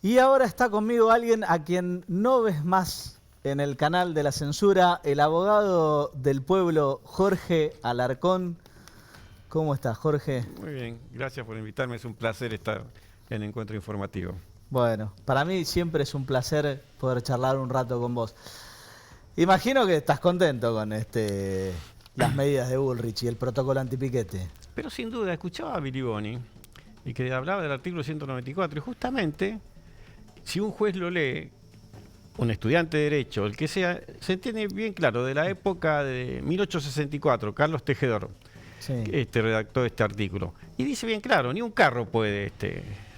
Y ahora está conmigo alguien a quien no ves más en el canal de la censura, el abogado del pueblo, Jorge Alarcón. ¿Cómo estás, Jorge? Muy bien, gracias por invitarme. Es un placer estar en Encuentro Informativo. Bueno, para mí siempre es un placer poder charlar un rato con vos. Imagino que estás contento con las medidas de Bullrich y el protocolo antipiquete. Pero sin duda, escuchaba a Billy Boni y que hablaba del artículo 194 y justamente, si un juez lo lee, un estudiante de Derecho, el que sea, se entiende bien claro, de la época de 1864, Carlos Tejedor, Sí. redactó este artículo. Y dice bien claro, ni un carro puede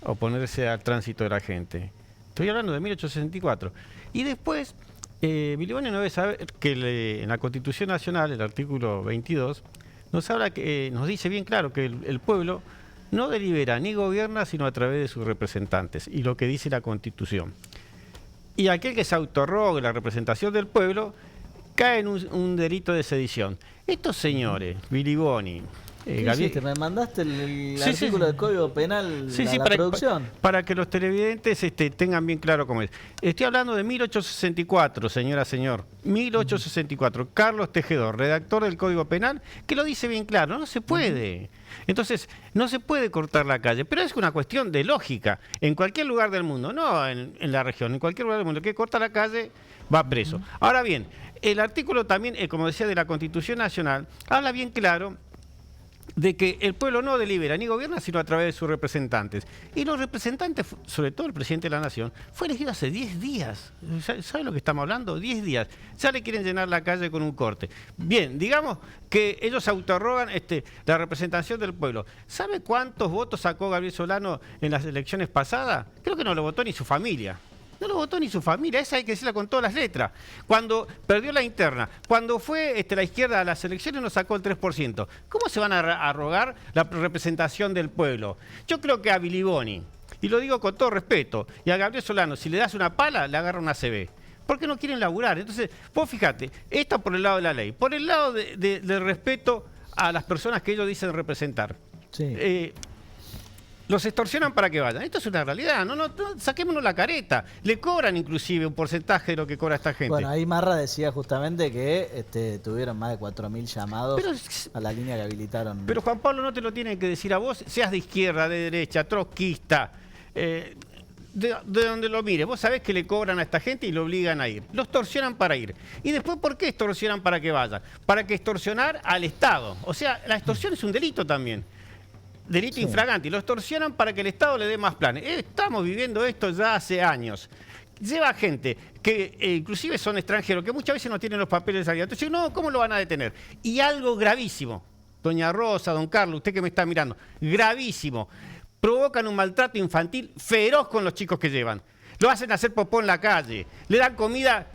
oponerse al tránsito de la gente. Estoy hablando de 1864. Y después, Billy Boni no debe saber que en la Constitución Nacional, el artículo 22, nos habla que nos dice bien claro que el pueblo no delibera ni gobierna sino a través de sus representantes, y lo que dice la Constitución. Y aquel que se autorrogue la representación del pueblo cae en un delito de sedición. Estos señores, Billy Boni, ¿Qué Gabriel, hiciste? ¿Me mandaste el Sí, artículo sí. del Código Penal Sí, a sí, la producción? para que los televidentes tengan bien claro cómo es. Estoy hablando de 1864, señora, señor. 1864. Carlos Tejedor, redactor del Código Penal, que lo dice bien claro. No se puede. Entonces, no se puede cortar la calle. Pero es una cuestión de lógica. En cualquier lugar del mundo, no en la región, en cualquier lugar del mundo, el que corta la calle va preso. Ahora bien, el artículo también, como decía, de la Constitución Nacional, habla bien claro de que el pueblo no delibera ni gobierna sino a través de sus representantes. Y los representantes, sobre todo el presidente de la Nación, fue elegido hace 10 días. ¿Sabe lo que estamos hablando? 10 días. Ya le quieren llenar la calle con un corte. Bien, digamos que ellos autorrogan la representación del pueblo. ¿Sabe cuántos votos sacó Gabriel Solano en las elecciones pasadas? Creo que no lo votó ni su familia. No lo votó ni su familia, esa hay que decirla con todas las letras. Cuando perdió la interna, cuando fue la izquierda a las elecciones no sacó el 3%. ¿Cómo se van a arrogar la representación del pueblo? Yo creo que a Billy Boni, y lo digo con todo respeto, y a Gabriel Solano, si le das una pala, le agarra una CB. Porque no quieren laburar. Entonces, vos fíjate, esto por el lado de la ley, por el lado del respeto a las personas que ellos dicen representar. Sí. Los extorsionan para que vayan. Esto es una realidad. No, saquémonos la careta. Le cobran inclusive un porcentaje de lo que cobra esta gente. Bueno, ahí Marra decía justamente que tuvieron más de 4.000 llamados a la línea que habilitaron. Pero Juan Pablo, no te lo tienen que decir a vos, seas de izquierda, de derecha, trotskista, de donde lo mire. Vos sabés que le cobran a esta gente y lo obligan a ir. Lo extorsionan para ir. Y después, ¿por qué extorsionan para que vayan? Para que extorsionar al Estado. O sea, la extorsión es un delito también. Delito infragante, y lo extorsionan para que el Estado le dé más planes. Estamos viviendo esto ya hace años. Lleva gente que inclusive son extranjeros, que muchas veces no tienen los papeles de salida. Entonces, no, ¿cómo lo van a detener? Y algo gravísimo, doña Rosa, don Carlos, usted que me está mirando, gravísimo. Provocan un maltrato infantil feroz con los chicos que llevan. Lo hacen hacer popó en la calle, le dan comida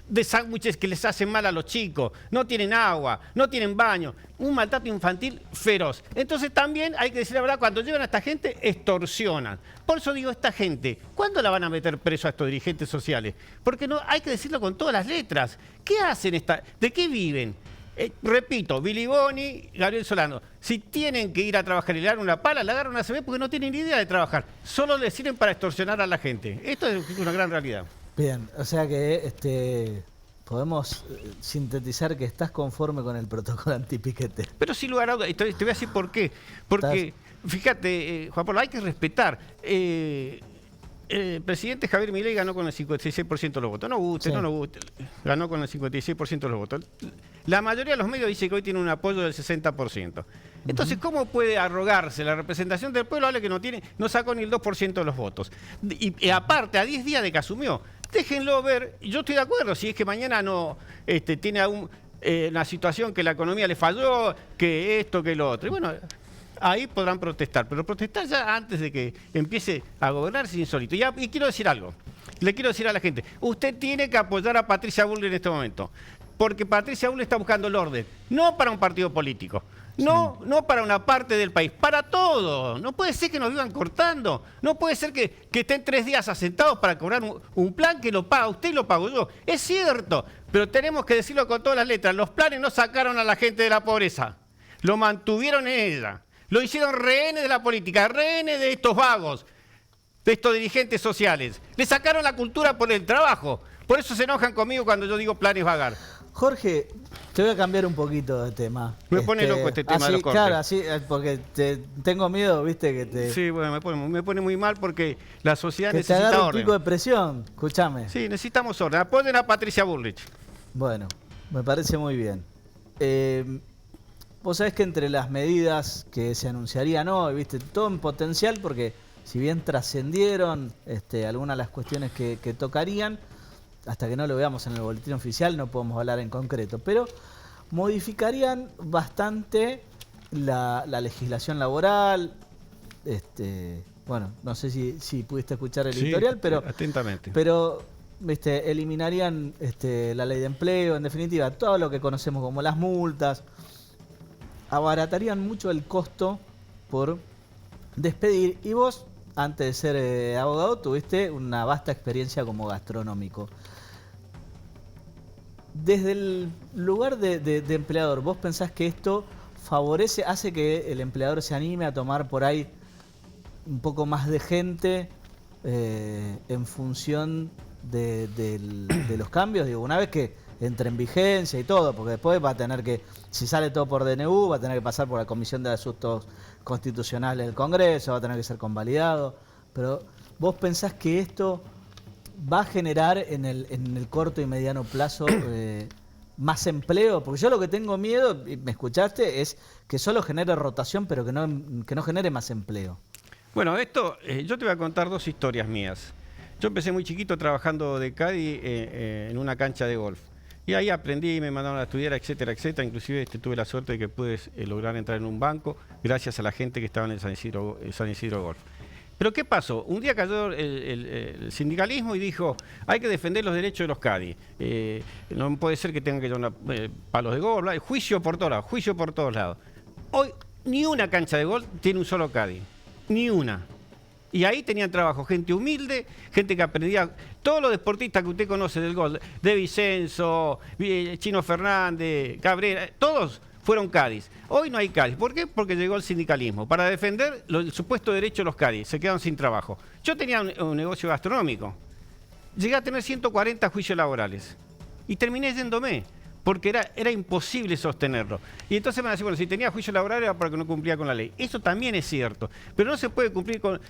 de sándwiches que les hacen mal a los chicos, no tienen agua, no tienen baño, un maltrato infantil feroz. Entonces también hay que decir la verdad, cuando llevan a esta gente, extorsionan. Por eso digo, esta gente, ¿cuándo la van a meter preso a estos dirigentes sociales? Porque no, hay que decirlo con todas las letras. ¿Qué hacen ¿De qué viven? Repito, Billy Boni, Gabriel Solano, si tienen que ir a trabajar y le dan una pala, le agarran una CB porque no tienen ni idea de trabajar. Solo les sirven para extorsionar a la gente. Esto es una gran realidad. Bien, o sea que podemos sintetizar que estás conforme con el protocolo antipiquete. Pero sin lugar a dudas, te voy a decir por qué. Porque, fíjate, Juan Pablo, hay que respetar. El presidente Javier Milei ganó con el 56% de los votos. No guste, no nos guste. Ganó con el 56% de los votos. La mayoría de los medios dice que hoy tiene un apoyo del 60%. Entonces, ¿cómo puede arrogarse la representación del pueblo? Habla que no sacó ni el 2% de los votos. Y aparte, a 10 días de que asumió, déjenlo ver. Yo estoy de acuerdo, si es que mañana no tiene una situación que la economía le falló, que esto, que lo otro. Y bueno, ahí podrán protestar, pero protestar ya antes de que empiece a gobernar es insólito. Y quiero decir algo, le quiero decir a la gente, usted tiene que apoyar a Patricia Bullrich en este momento, porque Patricia Bullrich está buscando el orden, no para un partido político, no para una parte del país, para todo. No puede ser que nos vivan cortando, no puede ser que estén 3 días asentados para cobrar un plan que lo paga usted y lo pago yo. Es cierto, pero tenemos que decirlo con todas las letras, los planes no sacaron a la gente de la pobreza, lo mantuvieron en ella. Lo hicieron rehenes de la política, rehenes de estos vagos. de estos dirigentes sociales. Le sacaron la cultura por el trabajo. Por eso se enojan conmigo cuando yo digo planes Vagar. Jorge, te voy a cambiar un poquito de tema. Me pone loco este tema de los cortes. Claro, así, porque tengo miedo, viste, que te... Sí, bueno, me pone muy mal porque la sociedad que necesita te agarre un orden. pico de presión, escúchame. Sí, necesitamos orden. Apoyen a Patricia Bullrich. Bueno, me parece muy bien. Vos sabés que entre las medidas que se anunciarían hoy, viste, todo en potencial, porque si bien trascendieron algunas de las cuestiones que tocarían, hasta que no lo veamos en el boletín oficial no podemos hablar en concreto, pero modificarían bastante la legislación laboral. Bueno, no sé si pudiste escuchar el editorial, pero atentamente. Pero eliminarían la ley de empleo, en definitiva, todo lo que conocemos como las multas. Abaratarían mucho el costo por despedir. Y vos, antes de ser abogado, tuviste una vasta experiencia como gastronómico. Desde el lugar de empleador, ¿vos pensás que esto favorece, hace que el empleador se anime a tomar por ahí un poco más de gente en función de los cambios? Digo, una vez que entre en vigencia y todo, porque después va a tener que, si sale todo por DNU, va a tener que pasar por la Comisión de Asuntos Constitucionales del Congreso, va a tener que ser convalidado. Pero ¿vos pensás que esto va a generar en el corto y mediano plazo más empleo? Porque yo lo que tengo miedo, y me escuchaste, es que solo genere rotación, pero que no genere más empleo. Bueno, esto, yo te voy a contar dos historias mías. Yo empecé muy chiquito trabajando de caddy en una cancha de golf. Y ahí aprendí, me mandaron a estudiar, etcétera, etcétera. Inclusive tuve la suerte de que pude lograr entrar en un banco gracias a la gente que estaba en el San Isidro Golf. Pero ¿qué pasó? Un día cayó el sindicalismo y dijo, hay que defender los derechos de los caddy. No puede ser que tengan que llevar palos de golf, juicio por todos lados. Hoy ni una cancha de golf tiene un solo caddy, ni una. Y ahí tenían trabajo gente humilde, gente que aprendía, todos los deportistas que usted conoce del golf, de Vicenzo, Chino Fernández, Cabrera, todos fueron caddies. Hoy no hay caddies. ¿Por qué? Porque llegó el sindicalismo. Para defender el supuesto derecho de los caddies. Se quedaron sin trabajo. Yo tenía un negocio gastronómico. Llegué a tener 140 juicios laborales. Y terminé yéndome. Porque era imposible sostenerlo. Y entonces me decían, bueno, si tenía juicio laboral era porque no cumplía con la ley. Eso también es cierto. Pero no se puede cumplir con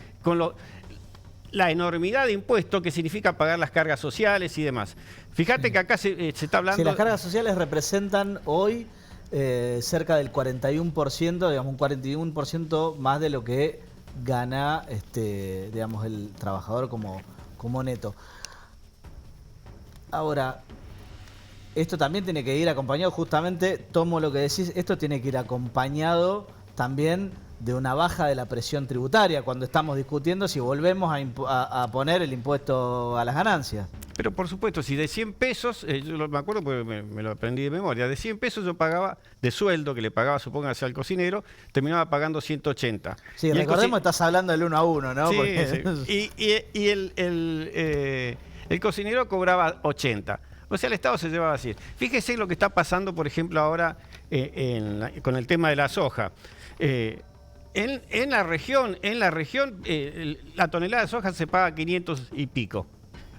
la enormidad de impuestos que significa pagar las cargas sociales y demás. Fíjate que acá se está hablando... Si las cargas sociales representan hoy cerca del 41%, digamos un 41% más de lo que gana digamos el trabajador como neto. Ahora, esto también tiene que ir acompañado, justamente tomo lo que decís, esto tiene que ir acompañado también de una baja de la presión tributaria cuando estamos discutiendo si volvemos a poner el impuesto a las ganancias. Pero por supuesto, si de 100 pesos, yo me acuerdo porque me lo aprendí de memoria, de 100 pesos yo pagaba de sueldo que le pagaba, supóngase, al cocinero, terminaba pagando 180. Sí, recordemos, estás hablando del 1 a 1, ¿no? Sí, porque... sí. Y el cocinero cobraba 80. O sea, el Estado se llevaba así. Fíjese lo que está pasando, por ejemplo, ahora con el tema de la soja. En la región, la tonelada de soja se paga 500 y pico.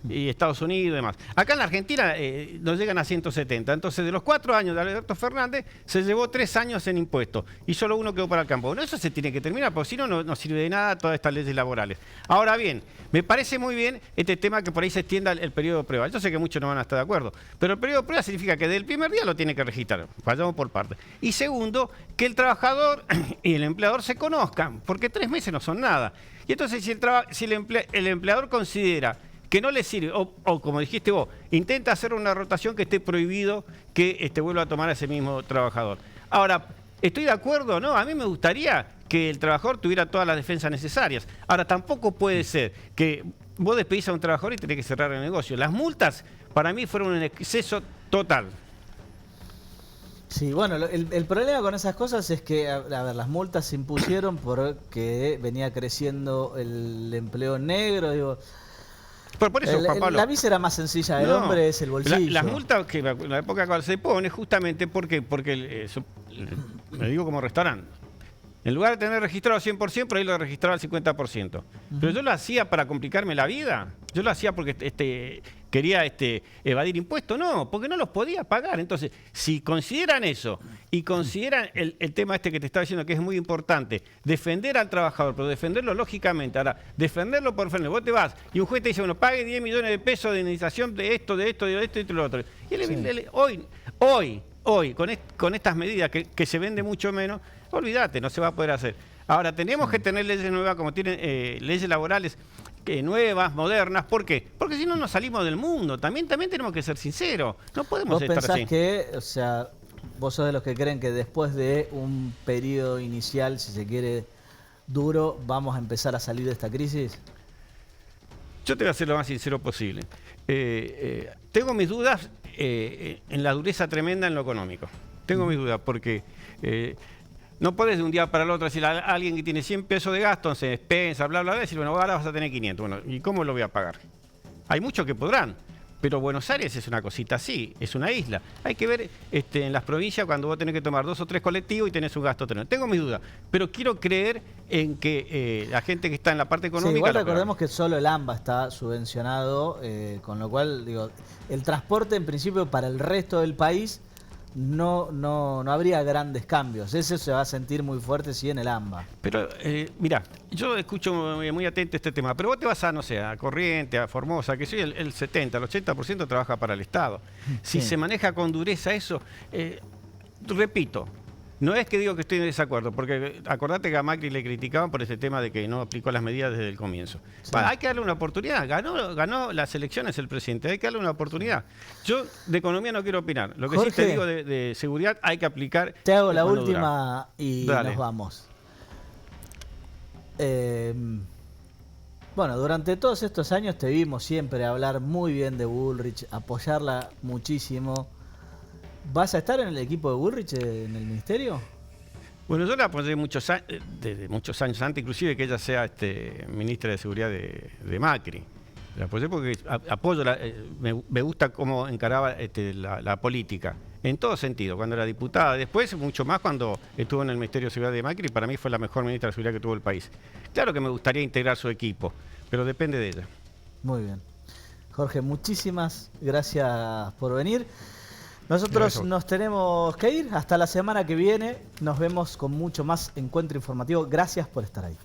Y Estados Unidos y demás. Acá en la Argentina nos llegan a 170. Entonces, de los 4 años de Alberto Fernández, se llevó 3 años en impuestos. Y solo uno quedó para el campo. Bueno, eso se tiene que terminar, porque si no, no sirve de nada todas estas leyes laborales. Ahora bien, me parece muy bien este tema que por ahí se extienda el periodo de prueba. Yo sé que muchos no van a estar de acuerdo. Pero el periodo de prueba significa que del primer día lo tiene que registrar. Vayamos por partes. Y segundo, que el trabajador y el empleador se conozcan. Porque 3 meses no son nada. Y entonces, si el empleador considera que no le sirve, o como dijiste vos, intenta hacer una rotación que esté prohibido que vuelva a tomar a ese mismo trabajador. Ahora, ¿estoy de acuerdo? No, a mí me gustaría que el trabajador tuviera todas las defensas necesarias. Ahora, tampoco puede ser que vos despedís a un trabajador y tenés que cerrar el negocio. Las multas, para mí, fueron un exceso total. Sí, bueno, el problema con esas cosas es que, a ver, las multas se impusieron porque venía creciendo el empleo negro, digo... Por eso, Juan Pablo, la víscera más sencilla del hombre es el bolsillo. Las multas que en la época actual se pone justamente porque me digo como restaurante, En lugar de tener registrado al 100%, por ahí lo registraba al 50%. Pero yo lo hacía para complicarme la vida. Yo lo hacía porque quería evadir impuestos. No, porque no los podía pagar. Entonces, si consideran eso y consideran el tema que te estaba diciendo que es muy importante, defender al trabajador, pero defenderlo lógicamente. Ahora, defenderlo por defender. Vos te vas y un juez te dice, bueno, pague 10 millones de pesos de indemnización de esto y de lo otro. Y hoy, con estas medidas que se vende mucho menos, olvídate, no se va a poder hacer. Ahora, tenemos que tener leyes nuevas, como tienen leyes laborales nuevas, modernas. ¿Por qué? Porque si no nos salimos del mundo. También tenemos que ser sinceros. No podemos estar así. ¿Vos pensás que, o sea, vos sos de los que creen que después de un periodo inicial, si se quiere, duro, vamos a empezar a salir de esta crisis? Yo te voy a ser lo más sincero posible. Tengo mis dudas en la dureza tremenda en lo económico. Tengo mis dudas porque no podés de un día para el otro decirle a alguien que tiene 100 pesos de gasto, en despensa, bla, bla, bla, decir, bueno, ahora vas a tener 500. Bueno, ¿y cómo lo voy a pagar? Hay muchos que podrán, pero Buenos Aires es una cosita así, es una isla. Hay que ver en las provincias cuando vos tenés que tomar 2 o 3 colectivos y tenés un gasto tremendo. Tengo mis dudas, pero quiero creer en que la gente que está en la parte económica... Sí, igual recordemos que solo el AMBA está subvencionado, con lo cual, digo, el transporte en principio para el resto del país no habría grandes cambios. Ese se va a sentir muy fuerte sí en el AMBA. Pero, mirá, yo escucho muy atento este tema, pero vos te vas a, no sé, a Corrientes, a Formosa, que soy el 70, el 80% trabaja para el Estado. Si se maneja con dureza eso, repito, no es que digo que estoy en desacuerdo, porque acordate que a Macri le criticaban por ese tema de que no aplicó las medidas desde el comienzo. Sí. Hay que darle una oportunidad. Ganó las elecciones el presidente, hay que darle una oportunidad. Yo de economía no quiero opinar. Lo que Jorge, sí te digo de seguridad, hay que aplicar. Te hago la última y dale. Nos vamos. Bueno, durante todos estos años te vimos siempre hablar muy bien de Bullrich, apoyarla muchísimo. ¿Vas a estar en el equipo de Bullrich en el ministerio? Bueno, yo la apoyé desde muchos años antes, inclusive que ella sea ministra de Seguridad de Macri. La apoyé porque apoyo, me gusta cómo encaraba la política, en todo sentido, cuando era diputada. Después, mucho más cuando estuvo en el Ministerio de Seguridad de Macri, para mí fue la mejor ministra de Seguridad que tuvo el país. Claro que me gustaría integrar su equipo, pero depende de ella. Muy bien. Jorge, muchísimas gracias por venir. Nosotros nos tenemos que ir. Hasta la semana que viene. Nos vemos con mucho más encuentro informativo. Gracias por estar ahí.